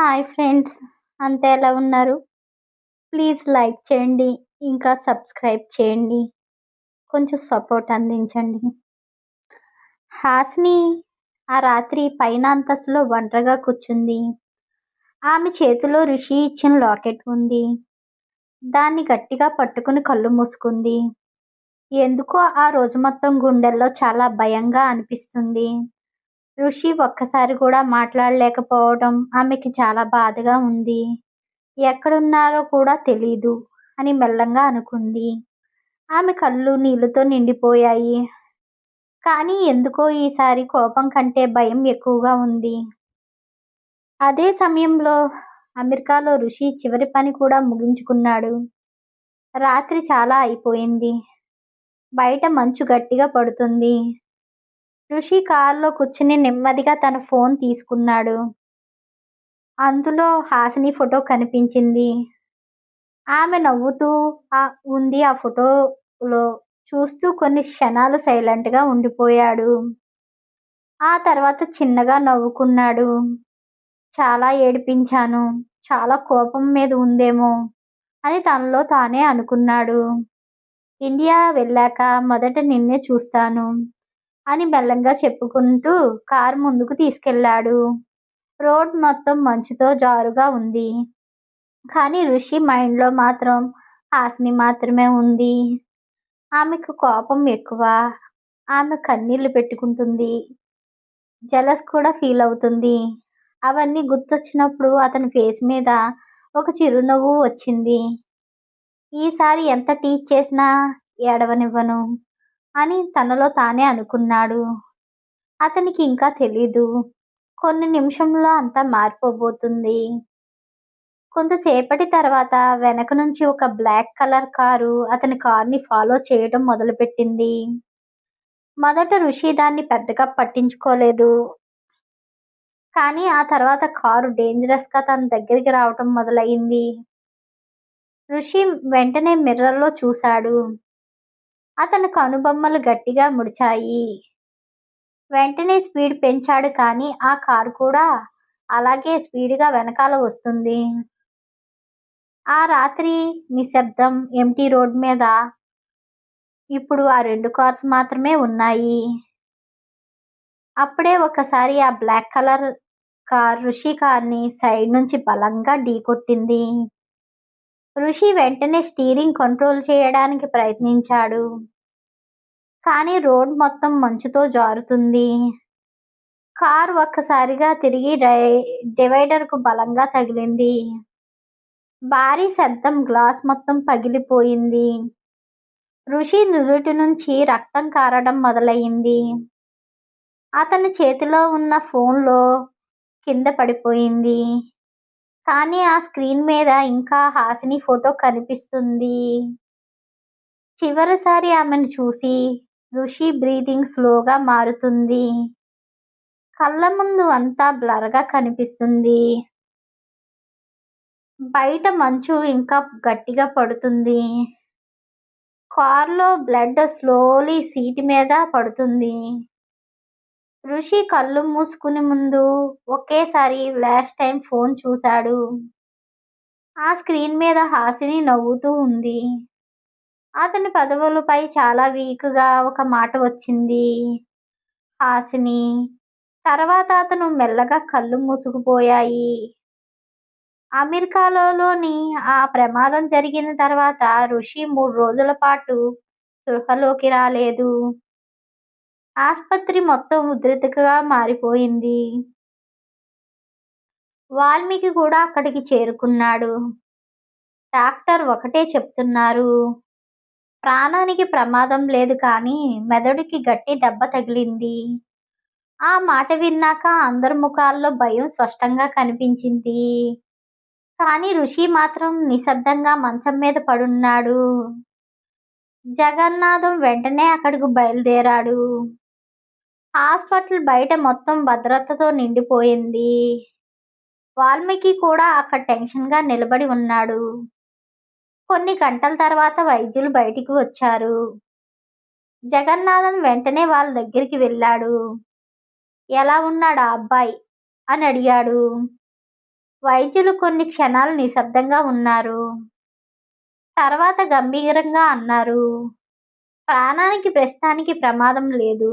Hi friends, అంతా ఎలా ఉన్నారు? ప్లీజ్ లైక్ చేయండి, ఇంకా సబ్స్క్రైబ్ చేయండి. కొంచెం సపోర్ట్ అందించండి. హాసిని ఆ రాత్రి పైన అంతస్తులో ఒంటరిగా కూర్చుంది. ఆమె చేతిలో రిషి ఇచ్చిన లాకెట్ ఉంది. దాన్ని గట్టిగా పట్టుకుని కళ్ళు మూసుకుంది. ఎందుకో ఆ రోజు మొత్తం గుండెల్లో చాలా భయంగా అనిపిస్తుంది. ఋషి ఒక్కసారి కూడా మాట్లాడలేకపోవడం ఆమెకి చాలా బాధగా ఉంది. ఎక్కడున్నారో కూడా తెలీదు అని మెల్లంగా అనుకుంది. ఆమె కళ్ళు నీళ్లతో నిండిపోయాయి. కానీ ఎందుకో ఈసారి కోపం కంటే భయం ఎక్కువగా ఉంది. అదే సమయంలో అమెరికాలో ఋషి చివరి పని కూడా ముగించుకున్నాడు. రాత్రి చాలా అయిపోయింది. బయట మంచు గట్టిగా పడుతుంది. ఋషి కారులో కూర్చుని నెమ్మదిగా తన ఫోన్ తీసుకున్నాడు. అందులో హాసిని ఫోటో కనిపించింది. ఆమె నవ్వుతూ ఉంది ఆ ఫోటోలో. చూస్తూ కొన్ని క్షణాలు సైలెంట్గా ఉండిపోయాడు. ఆ తర్వాత చిన్నగా నవ్వుకున్నాడు. చాలా ఏడిపించాను, చాలా కోపం మీద ఉందేమో అని తనలో తానే అనుకున్నాడు. ఇండియా వెళ్ళాక మొదట నిన్నే చూస్తాను అని మెల్లంగా చెప్పుకుంటూ కారు ముందుకు తీసుకెళ్లాడు. రోడ్ మొత్తం మంచుతో జారుగా ఉంది. కానీ ఋషి మైండ్లో మాత్రం హాసిని మాత్రమే ఉంది. ఆమెకు కోపం ఎక్కువ. ఆమె కన్నీళ్లు పెట్టుకుంటుంది. జలస్ కూడా ఫీల్ అవుతుంది. అవన్నీ గుర్తొచ్చినప్పుడు అతని ఫేస్ మీద ఒక చిరునవ్వు వచ్చింది. ఈసారి ఎంత టీచ్ చేసినా ఏడవనివ్వను అని తనలో తానే అనుకున్నాడు. అతనికి ఇంకా తెలీదు, కొన్ని నిమిషంలో అంతా మారిపోబోతుంది. కొంతసేపటి తర్వాత వెనక నుంచి ఒక బ్లాక్ కలర్ కారు అతని కార్ని ఫాలో చేయడం మొదలుపెట్టింది. మొదట ఋషి దాన్ని పెద్దగా పట్టించుకోలేదు. కానీ ఆ తర్వాత కారు డేంజరస్గా తన దగ్గరికి రావటం మొదలయ్యింది. ఋషి వెంటనే మిర్రర్లో చూశాడు. అతని కనుబొమ్మలు గట్టిగా ముడిచాయి. వెంటనే స్పీడ్ పెంచాడు. కానీ ఆ కారు కూడా అలాగే స్పీడ్గా వెనకాల వస్తుంది. ఆ రాత్రి నిశ్శబ్దం. ఎంటీ రోడ్ మీద ఇప్పుడు ఆ 2 కార్స్ మాత్రమే ఉన్నాయి. అప్పుడే ఒకసారి ఆ బ్లాక్ కలర్ కార్ ఋషి కార్ని సైడ్ నుంచి బలంగా ఢీకొట్టింది. ఋషి వెంటనే స్టీరింగ్ కంట్రోల్ చేయడానికి ప్రయత్నించాడు. కానీ రోడ్ మొత్తం మంచుతో జారుతుంది. కారు ఒక్కసారిగా తిరిగి డివైడర్కు బలంగా తగిలింది. భారీ శబ్దం, గ్లాస్ మొత్తం పగిలిపోయింది. ఋషి నుదుటి నుంచి రక్తం కారడం మొదలయ్యింది. అతని చేతిలో ఉన్న ఫోన్లో కింద పడిపోయింది. కానీ ఆ స్క్రీన్ మీద ఇంకా హాసిని ఫోటో కనిపిస్తుంది. చివరిసారి ఆమెను చూసి ఋషి బ్రీతింగ్ స్లోగా మారుతుంది. కళ్ళ ముందు అంతా బ్లర్గా కనిపిస్తుంది. బయట మంచు ఇంకా గట్టిగా పడుతుంది. కారులో బ్లడ్ స్లోలీ సీటు మీద పడుతుంది. ఋషి కళ్ళు మూసుకుని ముందు ఒకేసారి లాస్ట్ టైం ఫోన్ చూశాడు. ఆ స్క్రీన్ మీద హాసిని నవ్వుతూ ఉంది. అతని పెదవులపై చాలా వీక్గా ఒక మాట వచ్చింది, హాసిని. తర్వాత అతను మెల్లగా కళ్ళు మూసుకుపోయాయి. అమెరికాలోని ఆ ప్రమాదం జరిగిన తర్వాత ఋషి 3 రోజుల పాటు స్పృహలోకి రాలేదు. ఆస్పత్రి మొత్తం ఉద్రిక్తతగా మారిపోయింది. వాల్మీకి కూడా అక్కడికి చేరుకున్నాడు. డాక్టర్ ఒకటే చెప్తున్నారు, ప్రాణానికి ప్రమాదం లేదు, కానీ మెదడుకి గట్టి దెబ్బ తగిలింది. ఆ మాట విన్నాక అందరి ముఖాల్లో భయం స్పష్టంగా కనిపించింది. కానీ ఋషి మాత్రం నిశ్శబ్దంగా మంచం మీద పడున్నాడు. జగన్నాథం వెంటనే అక్కడికి బయలుదేరాడు. హాస్పిటల్ బయట మొత్తం భద్రతతో నిండిపోయింది. వాల్మీకి కూడా అక్కడ టెన్షన్గా నిలబడి ఉన్నాడు. కొన్ని గంటల తర్వాత వైద్యులు బయటికి వచ్చారు. జగన్నాథన్ వెంటనే వాళ్ళ దగ్గరికి వెళ్ళాడు. ఎలా ఉన్నాడా అబ్బాయి అని అడిగాడు. వైద్యులు కొన్ని క్షణాలు నిశ్శబ్దంగా ఉన్నారు. తర్వాత గంభీరంగా అన్నారు. ప్రాణానికి ప్రస్తుతానికి ప్రమాదం లేదు.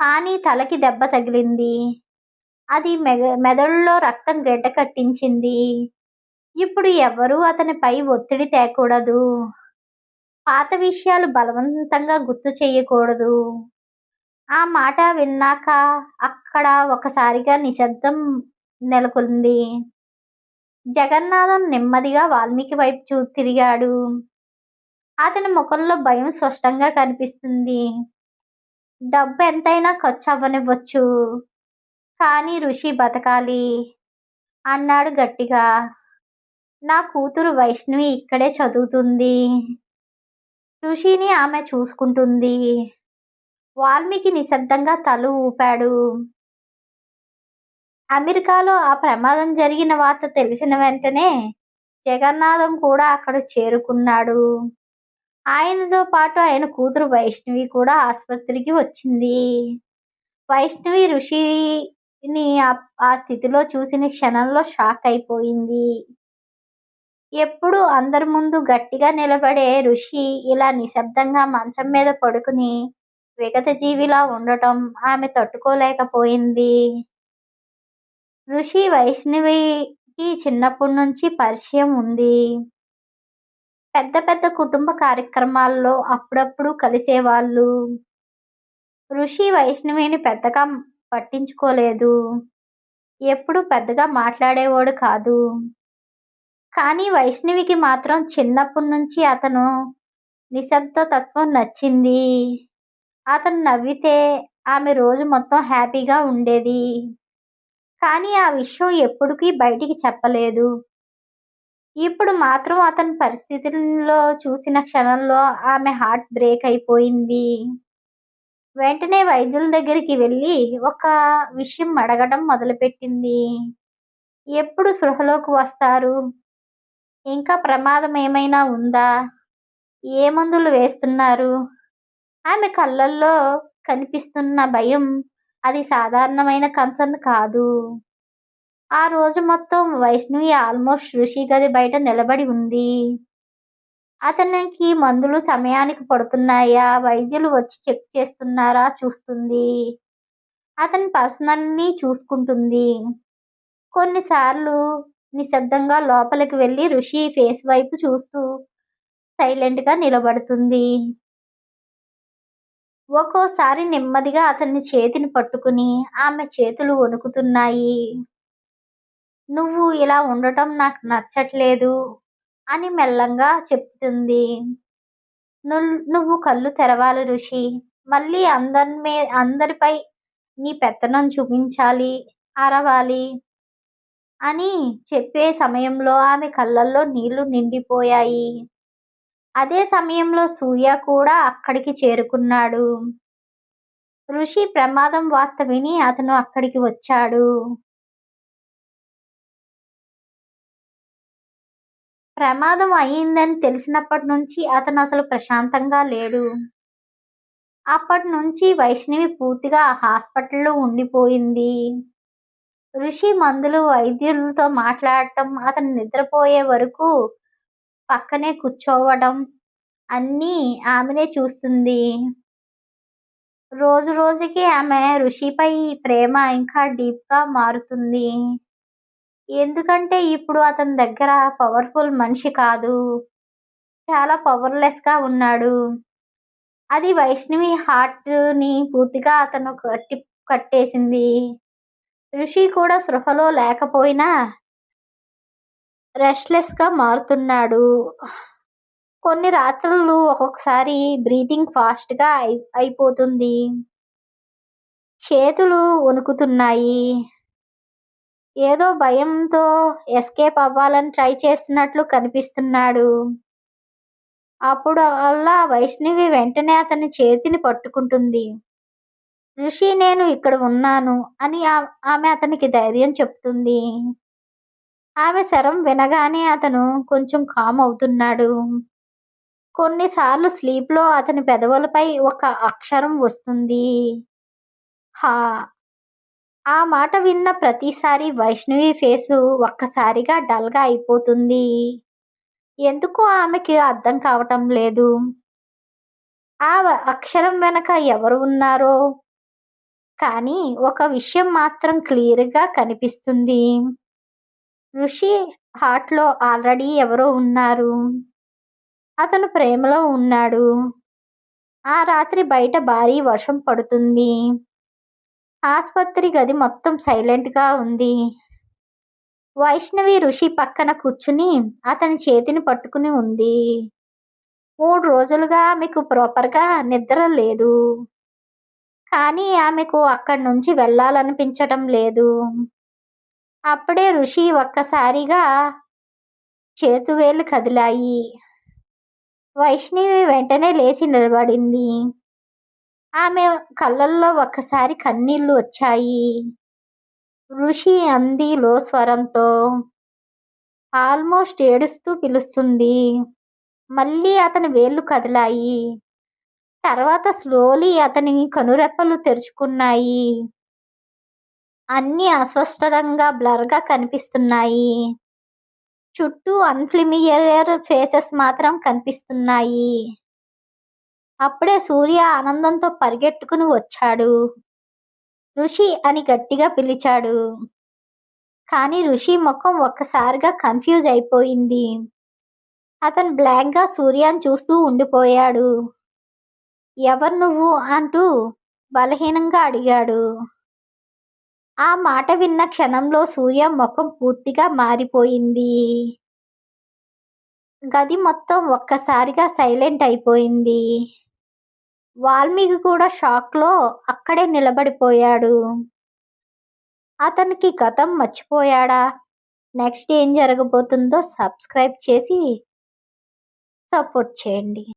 కానీ తలకి దెబ్బ తగిలింది. అది మెదడులో రక్తం గడ్డకట్టించింది. ఇప్పుడు ఎవ్వరూ అతనిపై ఒత్తిడి తేకూడదు. పాత విషయాలు బలవంతంగా గుర్తు చెయ్యకూడదు. ఆ మాట విన్నాక అక్కడ ఒకసారిగా నిశ్శబ్దం నెలకొంది. జగన్నాథం నెమ్మదిగా వాల్మీకి వైపు తిరిగాడు. అతని ముఖంలో భయం స్పష్టంగా కనిపిస్తుంది. డబ్బు ఎంతైనా ఖర్చు అవ్వనివ్వచ్చు. కానీ ఋషి బతకాలి అన్నాడు గట్టిగా. నా కూతురు వైష్ణవి ఇక్కడే చదువుతుంది. ఋషిని ఆమె చూసుకుంటుంది. వాల్మీకి నిశ్శబ్దంగా తల ఊపాడు. అమెరికాలో ఆ ప్రమాదం జరిగిన వార్త తెలిసిన వెంటనే జగన్నాథం కూడా అక్కడ చేరుకున్నాడు. ఆయనతో పాటు ఆయన కూతురు వైష్ణవి కూడా ఆసుపత్రికి వచ్చింది. వైష్ణవి ఋషిని ఆ స్థితిలో చూసిన క్షణంలో షాక్ అయిపోయింది. ఎప్పుడు అందరి ముందు గట్టిగా నిలబడే ఋషి ఇలా నిశ్శబ్దంగా మంచం మీద పడుకుని విగతజీవిలా ఉండటం ఆమె తట్టుకోలేకపోయింది. ఋషి వైష్ణవికి చిన్నప్పటి నుంచి పరిచయం ఉంది. పెద్ద పెద్ద కుటుంబ కార్యక్రమాల్లో అప్పుడప్పుడు కలిసేవాళ్ళు. ఋషి వైష్ణవిని పెద్దగా పట్టించుకోలేదు. ఎప్పుడు పెద్దగా మాట్లాడేవాడు కాదు. కానీ వైష్ణవికి మాత్రం చిన్నప్పటి నుంచి అతను నిశ్శబ్దతత్వం నచ్చింది. అతను నవ్వితే ఆమె రోజు మొత్తం హ్యాపీగా ఉండేది. కానీ ఆ విషయం ఎప్పుడుకీ బయటికి చెప్పలేదు. ఇప్పుడు మాత్రం అతని పరిస్థితుల్లో చూసిన క్షణంలో ఆమె హార్ట్ బ్రేక్ అయిపోయింది. వెంటనే వైద్యుల దగ్గరికి వెళ్ళి ఒక విషయం అడగడం మొదలుపెట్టింది. ఎప్పుడు స్పృహలోకి వస్తారు? ఇంకా ప్రమాదం ఏమైనా ఉందా? ఏ మందులు వేస్తున్నారు? ఆమె కళ్ళల్లో కనిపిస్తున్న భయం అది సాధారణమైన కన్సర్న్ కాదు. ఆ రోజు మొత్తం వైష్ణవి ఆల్మోస్ట్ ఋషి గది బయట నిలబడి ఉంది. అతనికి మందులు సమయానికి పడుతున్నాయా, వైద్యులు వచ్చి చెక్ చేస్తున్నారా చూస్తుంది. అతని పర్సనల్ని చూసుకుంటుంది. కొన్నిసార్లు నిశ్శబ్దంగా లోపలికి వెళ్ళి ఋషి ఫేస్ వైపు చూస్తూ సైలెంట్గా నిలబడుతుంది. ఒక్కోసారి నెమ్మదిగా అతని చేతిని పట్టుకుని ఆమె చేతులు వణుకుతున్నాయి. నువ్వు ఇలా ఉండటం నాకు నచ్చట్లేదు అని మెల్లంగా చెప్తుంది. నువ్వు కళ్ళు తెరవాలి ఋషి. మళ్ళీ అందరిపై నీ పెత్తనం చూపించాలి, అరవాలి అని చెప్పే సమయంలో ఆమె కళ్ళల్లో నీళ్లు నిండిపోయాయి. అదే సమయంలో సూర్య కూడా అక్కడికి చేరుకున్నాడు. ఋషి ప్రమాదం వార్త విని అతను అక్కడికి వచ్చాడు. ప్రమాదం అయ్యిందని తెలిసినప్పటి నుంచి అతను అసలు ప్రశాంతంగా లేడు. అప్పటి నుంచి వైష్ణవి పూర్తిగా హాస్పిటల్లో ఉండిపోయింది. ఋషి మందులు, వైద్యులతో మాట్లాడటం, అతను నిద్రపోయే వరకు పక్కనే కూర్చోవడం అన్నీ ఆమెనే చూస్తుంది. రోజు రోజుకి ఆమె ఋషిపై ప్రేమ ఇంకా డీప్గా మారుతుంది. ఎందుకంటే ఇప్పుడు అతని దగ్గర పవర్ఫుల్ మనిషి కాదు, చాలా పవర్లెస్గా ఉన్నాడు. అది వైష్ణవి హార్ట్ని పూర్తిగా అతను కట్టేసింది. ఋషి కూడా స్పృహలో లేకపోయినా రెస్ట్లెస్గా మారుతున్నాడు. కొన్ని రాత్రులు ఒక్కొక్కసారి బ్రీతింగ్ ఫాస్ట్గా అయిపోతుంది. చేతులు వణుకుతున్నాయి. ఏదో భయంతో ఎస్కేప్ అవ్వాలని ట్రై చేస్తున్నట్లు కనిపిస్తున్నాడు. అప్పుడు అలా వైష్ణవి వెంటనే అతని చేతిని పట్టుకుంటుంది. ఋషి, నేను ఇక్కడ ఉన్నాను అని ఆమె అతనికి ధైర్యం చెప్తుంది. ఆమె స్వరం వినగానే అతను కొంచెం కామ్ అవుతున్నాడు. కొన్నిసార్లు స్లీప్లో అతని పెదవులపై ఒక అక్షరం వస్తుంది. హా. ఆ మాట విన్న ప్రతిసారి వైష్ణవి ఫేసు ఒక్కసారిగా డల్గా అయిపోతుంది. ఎందుకో ఆమెకి అర్థం కావటం లేదు. ఆ అక్షరం వెనక ఎవరు ఉన్నారో. కానీ ఒక విషయం మాత్రం క్లియర్‌గా కనిపిస్తుంది. ఋషి హార్ట్‌లో ఆల్రెడీ ఎవరో ఉన్నారు. అతను ప్రేమలో ఉన్నాడు. ఆ రాత్రి బయట భారీ వర్షం పడుతుంది. ఆస్పత్రి గది మొత్తం సైలెంట్‌గా ఉంది. వైష్ణవి ఋషి పక్కన కూర్చుని అతని చేతిని పట్టుకుని ఉంది. 3 రోజులుగా ఆమెకు ప్రాపర్‌గా నిద్ర లేదు. కానీ ఆమెకు అక్కడి నుంచి వెళ్ళాలనిపించటం లేదు. అప్పుడే ఋషి ఒక్కసారిగా చేతువేళ్ళు కదిలాయి. వైష్ణవి వెంటనే లేచి నిలబడింది. ఆమె కళ్ళల్లో ఒక్కసారి కన్నీళ్లు వచ్చాయి. ఋషి అంది లో స్వరంతో. ఆల్మోస్ట్ ఏడుస్తూ పిలుస్తుంది. మళ్ళీ అతని వేళ్ళు కదిలాయి. తర్వాత స్లోలీ అతని కనురెప్పలు తెరుచుకున్నాయి. అన్నీ అస్పష్టంగా బ్లర్‌గా కనిపిస్తున్నాయి. చుట్టూ అన్‌ఫ్యామిలియర్ ఫేసెస్ మాత్రం కనిపిస్తున్నాయి. అప్పుడే సూర్య ఆనందంతో పరిగెట్టుకుని వచ్చాడు. ఋషి అని గట్టిగా పిలిచాడు. కానీ ఋషి ముఖం ఒక్కసారిగా కన్‌ఫ్యూజ్ అయిపోయింది. అతను బ్లాంక్‌గా సూర్యని చూస్తూ ఉండిపోయాడు. ఎవరు నువ్వు? అంటూ బలహీనంగా అడిగాడు. ఆ మాట విన్న క్షణంలో సూర్య ముఖం పూర్తిగా మారిపోయింది. గది మొత్తం ఒక్కసారిగా సైలెంట్ అయిపోయింది. వాల్మీకి కూడా షాక్‌లో అక్కడే నిలబడిపోయాడు. అతనికి గతం మర్చిపోయాడా? నెక్స్ట్ ఏం జరగబోతుందో సబ్స్క్రైబ్ చేసి సపోర్ట్ చేయండి.